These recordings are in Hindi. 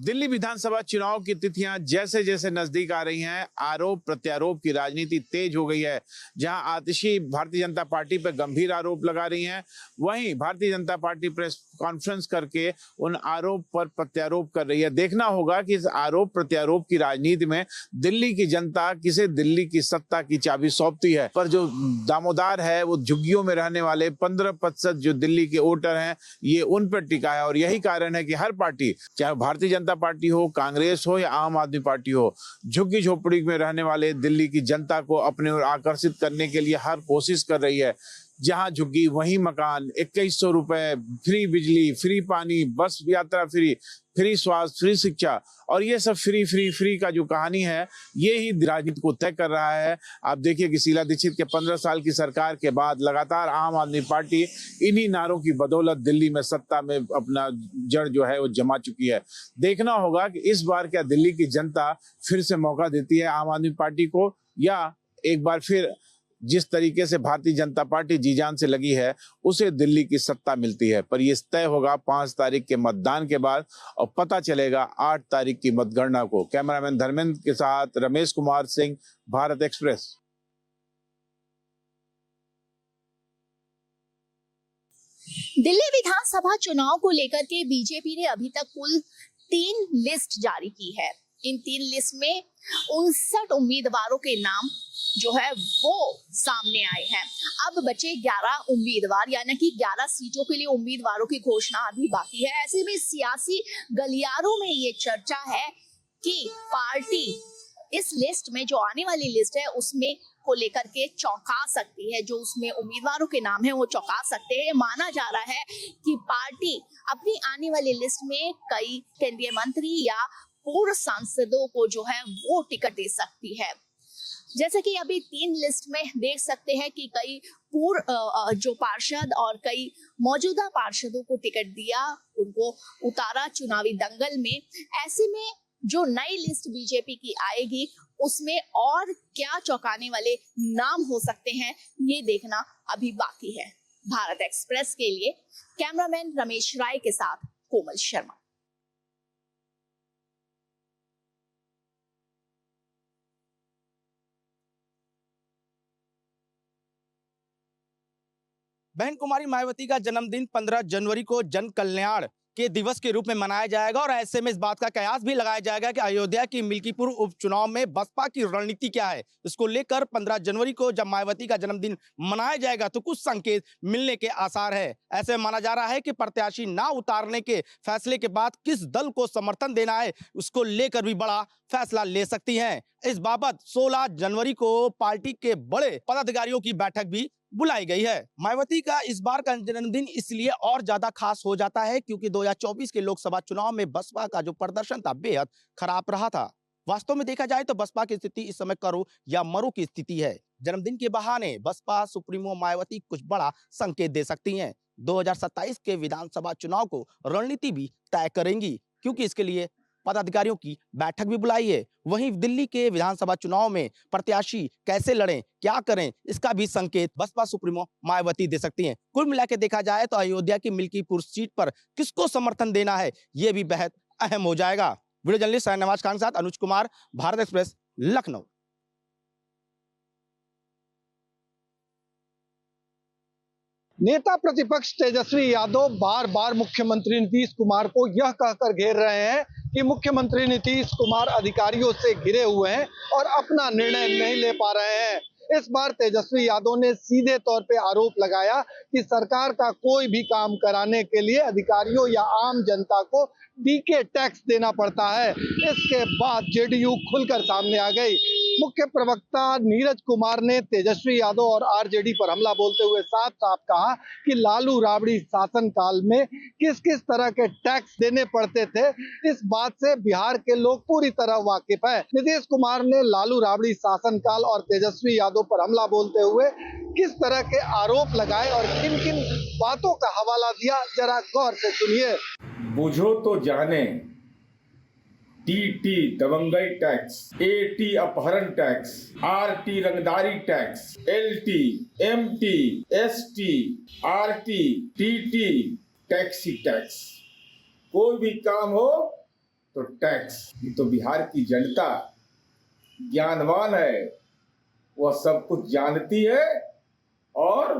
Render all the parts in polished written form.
दिल्ली विधानसभा चुनाव की तिथियां जैसे जैसे नजदीक आ रही हैं, आरोप प्रत्यारोप की राजनीति तेज हो गई है। जहां आतिशी भारतीय जनता पार्टी पर गंभीर आरोप लगा रही हैं, वहीं Bharatiya Janata party press conference करके उन आरोप पर प्रत्यारोप कर रही है। देखना होगा कि इस आरोप प्रत्यारोप की राजनीति में दिल्ली की जनता किसे दिल्ली की सत्ता की चाबी सौंपती है। पर जो दामोदार है, वो झुग्गियों में रहने वाले 15% जो दिल्ली के वोटर हैं, ये उन पर टिका है। और यही कारण है कि हर पार्टी, चाहे भारतीय जनता पार्टी हो, कांग्रेस हो या आम आदमी पार्टी हो, झुग्गी झोपड़ी में रहने वाले दिल्ली की जनता को अपने ओर आकर्षित करने के लिए हर कोशिश कर रही है। जहां झुग्गी वहीं मकान, 2100 रुपए, फ्री बिजली, फ्री पानी, बस यात्रा फ्री, फ्री स्वास्थ्य, फ्री शिक्षा, और ये सब फ्री फ्री फ्री का जो कहानी है, ये ही राजनीति को तय कर रहा है। आप देखिए कि शीला दीक्षित के 15 साल की सरकार के बाद लगातार आम आदमी पार्टी इन्हीं नारों की बदौलत दिल्ली में सत्ता में अपना जड़ जो है वो जमा चुकी है। देखना होगा कि इस बार क्या दिल्ली की जनता फिर से मौका देती है आम आदमी पार्टी को, या एक बार फिर जिस तरीके से भारतीय जनता पार्टी जी जान से लगी है, उसे दिल्ली की सत्ता मिलती है। पर यह तय होगा 5 तारीख के मतदान के बाद, और पता चलेगा 8 तारीख की मतगणना को। कैमरामैन धर्मेंद्र के साथ रमेश कुमार सिंह, भारत एक्सप्रेस। दिल्ली विधानसभा चुनाव को लेकर के बीजेपी ने अभी तक कुल 3 लिस्ट जारी की है। इन 3 लिस्ट में 59 उम्मीदवारों के नाम जो है वो सामने आए हैं। अब बचे 11 उम्मीदवार, यानी कि 11 सीटों के लिए उम्मीदवारों की घोषणा अभी बाकी है। ऐसे में सियासी गलियारों में ये चर्चा है कि पार्टी इस लिस्ट में, जो आने वाली लिस्ट है, उसमें को लेकर के चौंका सकती है। जो उसमें उम्मीदवारों के नाम है वो चौंका सकते हैं। माना जा रहा है कि पार्टी अपनी आने वाली लिस्ट में कई केंद्रीय मंत्री या पूर्व सांसदों को जो है वो टिकट दे सकती है। जैसे कि अभी 3 लिस्ट में देख सकते हैं कि कई पूर्व जो पार्षद और कई मौजूदा पार्षदों को टिकट दिया, उनको उतारा चुनावी दंगल में। ऐसे में जो नई लिस्ट बीजेपी की आएगी, उसमें और क्या चौंकाने वाले नाम हो सकते हैं, ये देखना अभी बाकी है। भारत एक्सप्रेस के लिए कैमरामैन रमेश राय के साथ कोमल शर्मा। बहन कुमारी मायावती का जन्मदिन 15 जनवरी को जन कल्याण के दिवस के रूप में मनाया जाएगा, और ऐसे में इस बात का कयास भी लगाया जाएगा कि अयोध्या की मिल्कीपुर उपचुनाव में बसपा की रणनीति क्या है। इसको लेकर 15 जनवरी को जब मायावती का जन्मदिन मनाया जाएगा तो कुछ संकेत मिलने के आसार है। ऐसे माना जा रहा है कि प्रत्याशी ना उतारने के फैसले के बाद किस दल को समर्थन देना है, उसको लेकर भी बड़ा फैसला ले सकती हैं। इस बाबत 16 जनवरी को पार्टी के बड़े पदाधिकारियों की बैठक भी बुलाई गई है। मायावती का इस बार का जन्मदिन इसलिए और ज्यादा खास हो जाता है क्योंकि 2024 के लोकसभा चुनाव में बसपा का जो प्रदर्शन था बेहद खराब रहा था। वास्तव में देखा जाए तो बसपा की स्थिति इस समय करो या मरो की स्थिति है। जन्मदिन के बहाने बसपा सुप्रीमो मायावती कुछ बड़ा संकेत दे सकती हैं। 2027 के विधानसभा चुनाव को रणनीति भी तय करेंगी, क्योंकि इसके लिए पदाधिकारियों की बैठक भी बुलाई है। वहीं दिल्ली के विधानसभा चुनाव में प्रत्याशी कैसे लड़ें, क्या करें, इसका भी संकेत बसपा सुप्रीमो मायावती दे सकती हैं। कुल मिलाकर देखा जाए तो अयोध्या की मिल्कीपुर सीट पर किसको समर्थन देना है, यह भी बेहद अहम हो जाएगा। वीडियो जर्नलिस्ट नवाज खान के साथ अनुज कुमार, भारत एक्सप्रेस, लखनऊ। नेता प्रतिपक्ष तेजस्वी यादव बार बार मुख्यमंत्री नीतीश कुमार को यह कहकर घेर रहे हैं कि मुख्यमंत्री नीतीश कुमार अधिकारियों से घिरे हुए हैं और अपना निर्णय नहीं ले पा रहे हैं। इस बार तेजस्वी यादव ने सीधे तौर पे आरोप लगाया कि सरकार का कोई भी काम कराने के लिए अधिकारियों या आम जनता को डीके टैक्स देना पड़ता है। इसके बाद जेडीयू खुलकर सामने आ गई। मुख्य प्रवक्ता नीरज कुमार ने तेजस्वी यादव और आरजेडी पर हमला बोलते हुए साफ साफ कहा कि लालू राबड़ी शासनकाल में किस किस तरह के टैक्स देने पड़ते थे, इस बात से बिहार के लोग पूरी तरह वाकिफ है। नीतीश कुमार ने लालू राबड़ी शासनकाल और तेजस्वी यादव पर हमला बोलते हुए किस तरह के आरोप लगाए और किन किन बातों का हवाला दिया, जरा गौर से सुनिए। बुझो तो जाने, टीटी दबंगई टैक्स, एटी अपहरण टैक्स, आरटी रंगदारी tax, LT, MT, ST, RT, TT, taxi tax. कोई भी काम हो तो टैक्स। ये तो बिहार की जनता ज्ञानवान है, वह सब कुछ जानती है और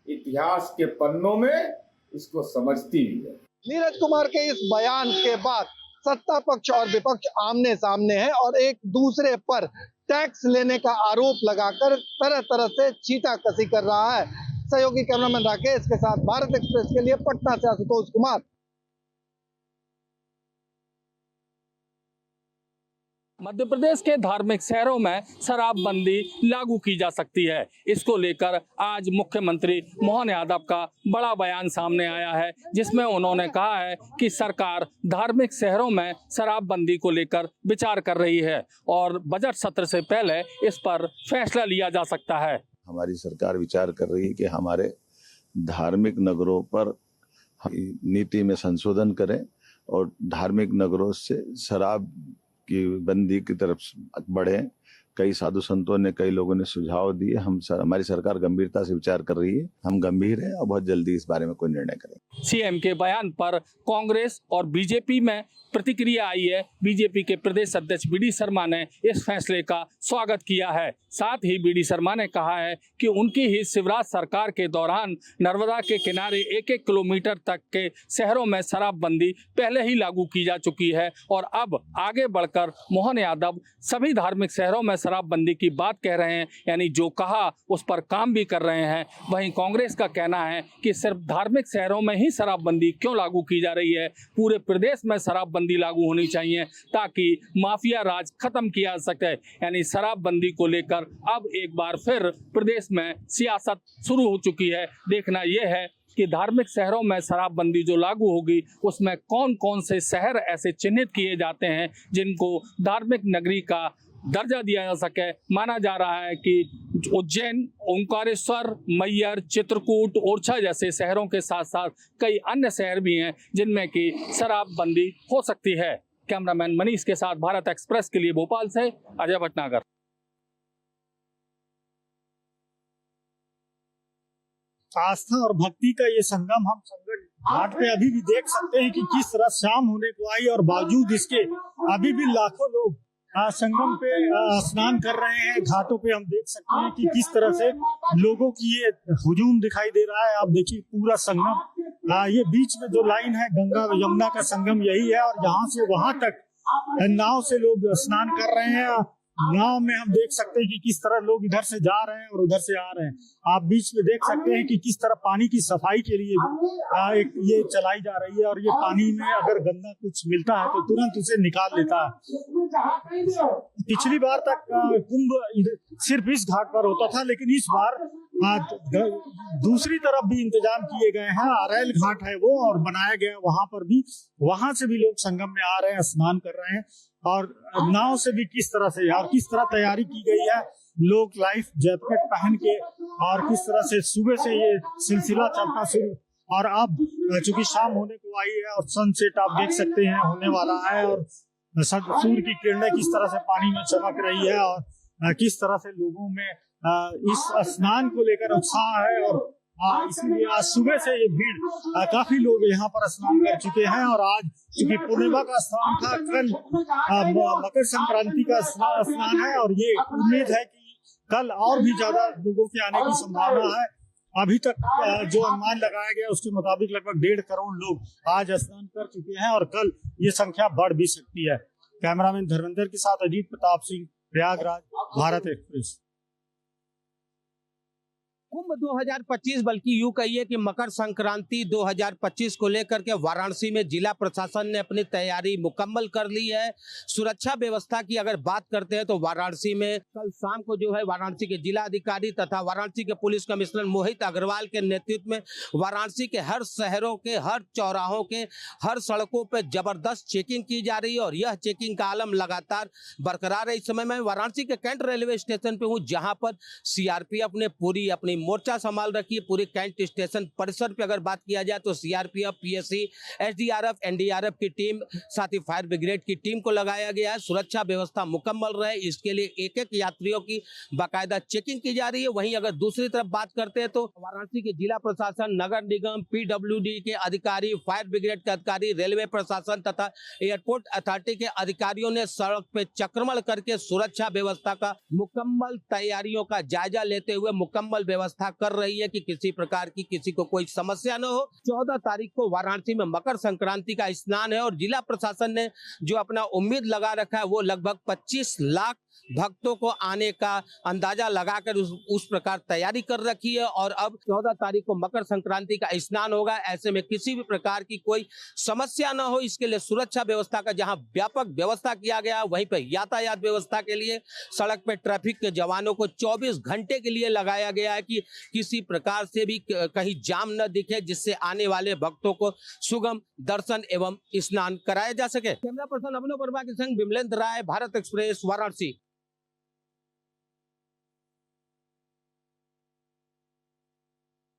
इतिहास के पन्नों में इसको समझती भी है। नीरज कुमार के इस बयान के बाद सत्ता पक्ष और विपक्ष आमने सामने है और एक दूसरे पर टैक्स लेने का आरोप लगाकर तरह तरह से छींटाकशी कर रहा है। सहयोगी कैमरामैन राकेश के साथ भारत एक्सप्रेस के लिए पटना से आशुतोष कुमार। मध्य प्रदेश के धार्मिक शहरों में शराबबंदी लागू की जा सकती है। इसको लेकर आज मुख्यमंत्री मोहन यादव का बड़ा बयान सामने आया है, जिसमें उन्होंने कहा है कि सरकार धार्मिक शहरों में शराबबंदी को लेकर विचार कर रही है और बजट सत्र से पहले इस पर फैसला लिया जा सकता है। हमारी सरकार विचार कर रही है कि हमारे धार्मिक नगरों पर नीति में संशोधन करें और धार्मिक नगरों से शराब की बंदी की तरफ बढ़े। कई साधु संतों ने, कई लोगों ने सुझाव दिए। हमारी सरकार गंभीरता से विचार कर रही है। हम गंभीर हैं और बहुत जल्दी इस बारे में कोई निर्णय करेंगे। सीएम के बयान पर कांग्रेस और बीजेपी में प्रतिक्रिया आई है। बीजेपी के प्रदेश अध्यक्ष बीडी शर्मा ने इस फैसले का स्वागत किया है। साथ ही बीडी शर्मा ने कहा है कि उनकी ही शिवराज सरकार के दौरान नर्मदा के किनारे 1-1 किलोमीटर तक के शहरों में शराबबंदी पहले ही लागू की जा चुकी है और अब आगे बढ़कर मोहन यादव सभी धार्मिक शहरों में शराबबंदी की बात कह रहे हैं, यानी जो कहा उस पर काम भी कर रहे हैं। वहीं कांग्रेस का कहना है कि सिर्फ धार्मिक शहरों में ही शराबबंदी क्यों लागू की जा रही है, पूरे प्रदेश में शराबबंदी लागू होनी चाहिए ताकि माफिया राज खत्म किया जा सके। यानी शराबबंदी को लेकर अब एक बार फिर प्रदेश में सियासत शुरू हो चुकी है। देखना यह है कि धार्मिक शहरों में शराबबंदी जो लागू होगी उसमें कौन कौन से शहर ऐसे चिन्हित किए जाते हैं जिनको धार्मिक नगरी का दर्जा दिया जा सके। माना जा रहा है कि उज्जैन, ओंकारेश्वर, मैयर, चित्रकूट, ओरछा जैसे शहरों के साथ साथ कई अन्य शहर भी हैं जिनमें कि शराबबंदी हो सकती है। कैमरामैन मनीष के साथ भारत एक्सप्रेस के लिए भोपाल से अजय भटनागर। आस्था और भक्ति का ये संगम हम संगम घाट पे अभी भी देख सकते हैं कि किस तरह शाम होने को आई और बावजूद इसके अभी भी लाखों लोग संगम पे स्नान कर रहे हैं। घाटों पे हम देख सकते हैं कि किस तरह से लोगों की ये हुजूम दिखाई दे रहा है। आप देखिए पूरा संगम, ये बीच में जो लाइन है गंगा यमुना का संगम यही है और यहाँ से वहां तक नाव से लोग स्नान कर रहे हैं। नाव में हम देख सकते हैं कि किस तरह लोग इधर से जा रहे हैं और उधर से आ रहे हैं। आप बीच में देख सकते हैं कि किस तरह पानी की सफाई के लिए एक ये चलाई जा रही है और ये पानी में अगर गंदा कुछ मिलता है तो तुरंत उसे निकाल लेता है। पिछली बार तक कुंभ सिर्फ इस घाट पर होता था, लेकिन इस बार दूसरी तरफ भी इंतजाम किए गए हैं। अरैल घाट है वो और बनाया गया, वहां पर भी, वहां से भी लोग संगम में आ रहे हैं, स्नान कर रहे हैं और नाव से भी किस तरह से और किस तरह तैयारी की गई है। लोग लाइफ जैकेट पहन के और किस तरह से सुबह से ये सिलसिला चलता शुरू और अब चूंकि शाम होने को आई है और सनसेट आप देख सकते हैं होने वाला है और सूर्य की किरणें किस तरह से पानी में चमक रही है और किस तरह से लोगों में इस स्नान को लेकर उत्साह है और इसीलिए आज सुबह से ये भीड़ काफी लोग यहाँ पर स्नान कर चुके हैं और आज चूंकि पूर्णिमा का स्नान था, कल मकर संक्रांति का स्नान है और ये उम्मीद है कि कल और भी ज्यादा लोगों के आने की संभावना है। अभी तक जो अनुमान लगाया गया उसके मुताबिक लगभग 1.5 करोड़ लोग आज स्नान कर चुके हैं और कल ये संख्या बढ़ भी सकती है। कैमरामैन धर्मेंद्र के साथ अजीत प्रताप सिंह, प्रयागराज, भारत एक्सप्रेस। कुंभ 2025 बल्कि यूं कहिए कि मकर संक्रांति 2025 को लेकर के वाराणसी में जिला प्रशासन ने अपनी तैयारी मुकम्मल कर ली है। सुरक्षा व्यवस्था की अगर बात करते हैं तो वाराणसी में कल शाम को जो है वाराणसी के जिला अधिकारी तथा वाराणसी के पुलिस कमिश्नर मोहित अग्रवाल के नेतृत्व में वाराणसी के हर शहरों के हर चौराहों के हर सड़कों पर जबरदस्त चेकिंग की जा रही है और यह चेकिंग का आलम लगातार बरकरार है। इस समय मैं वाराणसी के कैंट रेलवे स्टेशन पे हूँ जहाँ पर सीआरपीएफ ने पूरी अपनी मोर्चा संभाल रखी है। पूरे कैंट स्टेशन परिसर पे अगर बात किया जाए तो सीआरपीएफ, पीएससी, एसडीआरएफ, एनडीआरएफ की टीम, साथ ही फायर ब्रिगेड की टीम को लगाया गया है। सुरक्षा व्यवस्था मुकम्मल रहे इसके लिए एक एक यात्रियों की बाकायदा चेकिंग की जा रही है। वहीं अगर दूसरी तरफ बात करते हैं तो वाराणसी के जिला प्रशासन, नगर निगम, पीडब्ल्यूडी के अधिकारी, फायर ब्रिगेड के अधिकारी, रेलवे प्रशासन तथा एयरपोर्ट अथॉरिटी के अधिकारियों ने सड़क पे चक्रमण करके सुरक्षा व्यवस्था का मुकम्मल तैयारियों का जायजा लेते हुए मुकम्मल व्यवस्था कर रही है कि किसी प्रकार की किसी को कोई समस्या न हो। 14 तारीख को वाराणसी में मकर संक्रांति का स्नान है और जिला प्रशासन ने जो अपना उम्मीद लगा रखा है वो लगभग 25 लाख भक्तों को आने का अंदाजा लगाकर उस प्रकार तैयारी कर रखी है। और अब 14 तारीख को मकर संक्रांति का स्नान होगा, ऐसे में किसी भी प्रकार की कोई समस्या न हो इसके लिए सुरक्षा व्यवस्था का जहां व्यापक व्यवस्था किया गया, वहीं पर यातायात व्यवस्था के लिए सड़क पर ट्रैफिक के जवानों को 24 घंटे के लिए लगाया गया है कि किसी प्रकार से भी कहीं जाम न दिखे, जिससे आने वाले भक्तों को सुगम दर्शन एवं स्नान कराया जा सके। कैमरा पर्सन अभिनव वर्मा के संग विमलेंद्र राय, भारत एक्सप्रेस, वाराणसी।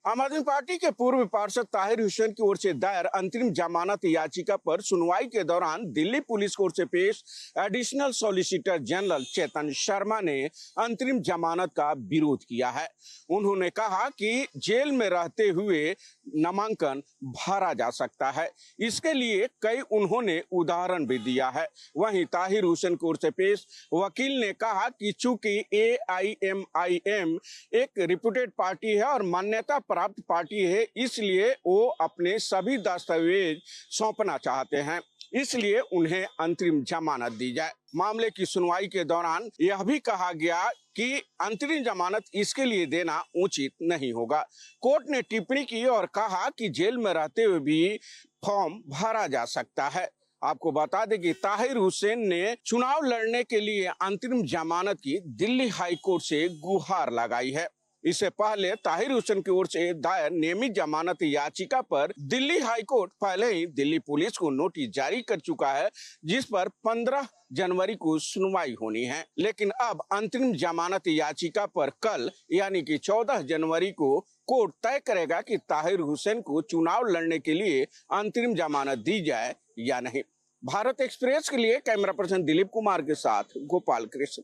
आम आदमी पार्टी के पूर्व पार्षद ताहिर हुसैन की ओर से दायर अंतरिम जमानत याचिका पर सुनवाई के दौरान दिल्ली पुलिस कोर्ट से पेश additional solicitor general Chetan Sharma ने अंतरिम जमानत का विरोध किया है। उन्होंने कहा कि जेल में रहते हुए नामांकन भरा जा सकता है, इसके लिए कई उन्होंने उदाहरण भी दिया है। वहीं ताहिर हुसैन की ओर से पेश वकील ने कहा कि चूंकि AIMIM एक रिप्यूटेड पार्टी है और मान्यता प्राप्त पार्टी है, इसलिए वो अपने सभी दस्तावेज सौंपना चाहते हैं, इसलिए उन्हें अंतरिम जमानत दी जाए। मामले की सुनवाई के दौरान यह भी कहा गया कि अंतरिम जमानत इसके लिए देना उचित नहीं होगा। कोर्ट ने टिप्पणी की और कहा कि जेल में रहते हुए भी फॉर्म भरा जा सकता है। आपको बता दें कि ताहिर हुसैन ने चुनाव लड़ने के लिए अंतरिम जमानत की दिल्ली हाई कोर्ट से गुहार लगाई है। इससे पहले ताहिर हुसैन की ओर से दायर नियमित जमानत याचिका पर दिल्ली हाई कोर्ट पहले ही दिल्ली पुलिस को नोटिस जारी कर चुका है, जिस पर 15 जनवरी को सुनवाई होनी है। लेकिन अब अंतरिम जमानत याचिका पर कल यानी कि 14 जनवरी को कोर्ट तय करेगा कि ताहिर हुसैन को चुनाव लड़ने के लिए अंतरिम जमानत दी जाए या नहीं। भारत एक्सप्रेस के लिए कैमरा पर्सन दिलीप कुमार के साथ गोपाल कृष्ण।